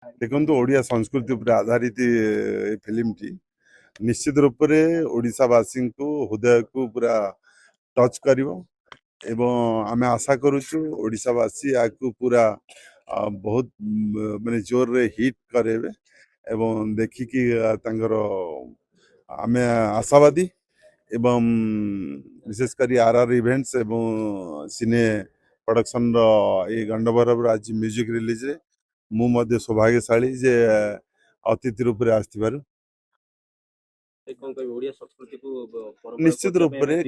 देखो ओडिया संस्कृति पर आधारित ये फिल्म टी निश्चित रूप से ओडिशावासी को हृदय को पूरा टच करिवो एवं आमे आशा करूछु ओडिशावासी याकू पूरा बहुत माने जोर रे हिट करेबे एवं देखिकी तांगर आमे आशावादी एवं विशेष करी आरआर इवेंट्स एवं सिने प्रोडक्शन रो ये गंडोबर आज म्यूजिक रिलीज रे मु मध्य सौभाग्यशाली जे अतिथि रूप से आसथिबारु कौन कह ओडिया संस्कृति को निश्चित रूप से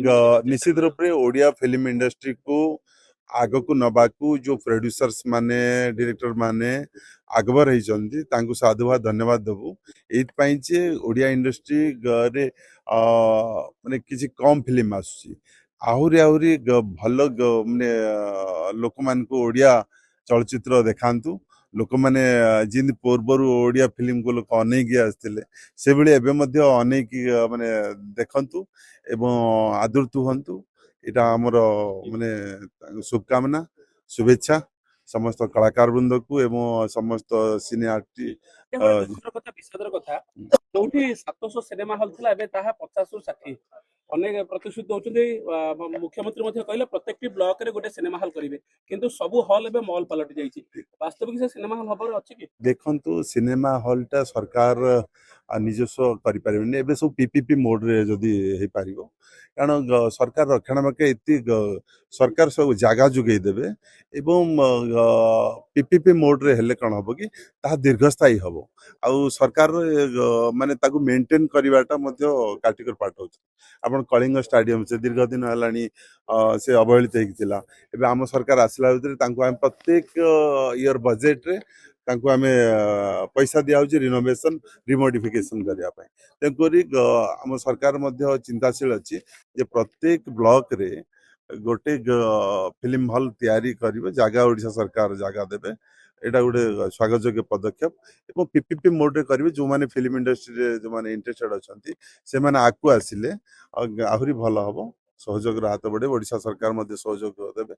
निश्चित रूप से ओडिया फिल्म इंडस्ट्री को आग को नबाकू जो प्रोड्यूसर्स माने डायरेक्टर माने आगबर होती साधुवाद धन्यवाद देवु एपाई जे ओडिया इंडस्ट्री रे माने किसी कम फिल्म आसुची आहुरी आहुरी भल माने लोक मान को ओडिया चलचित्र देखांतु लोक मैंने जिन पूर्वर ओडिया फिल्म को लोक अनेक आसते से भाई एवं अनेक माने देखंतु एवं आदृत हंतु यहाँ आमर माने शुभकामना शुभेच्छा समस्त कलाकार वृंद को एवं समस्त सिने कथा विषादर कथा जो 700 सिनेमा हल था 50 ରୁ 60 अनेक प्रतिश्रुति दौरान मुख्यमंत्री कहले प्रत्येक ब्लॉक रे गोटे सिनेमा हल करेंगे किंतु सबु हॉल एवं मॉल पलटि जाइए वास्तविक से सिनेमा हॉल हबर अछि कि देखंतु सिनेमा हॉल टा सरकार निजस्व करें एवं सब पीपीपी मोड रे जदि हो पार कारण सरकार रक्षणाबेक्षण एति सरकार सब जगह जोगे देवे एवं पीपीपी मोड रे हेले कौन हम कि दीर्घस्थायी हम आउ सरकार माने ताकू मेंटेन करवाटा काटिकर पाठ हो आपण कलिंग स्टाडियम से दीर्घ दिन है से अवहेलित होता एवं आम सरकार आसला भर प्रत्येक इयर बजेट रे तांको आमे पैसा दिया रिनोवेशन रिमोडिफिकेशन करने तेणुक आम सरकार चिंताशील अच्छी जे प्रत्येक ब्लॉक रे गोटे फिल्म हॉल तैयारी करिवे जगह ओडिशा सरकार जगह देवे एटा गोटे स्वागत योग्य पदक्षेप एवं पीपीपी मोड रे करिवे जो माने फिल्म इंडस्ट्री रे जो माने इंटरेस्टेड अछंती से माने आकु आसिले आहुरी भल हबो सहयोग हाथ बढ़े ओडिशा सरकार सहयोग देवे।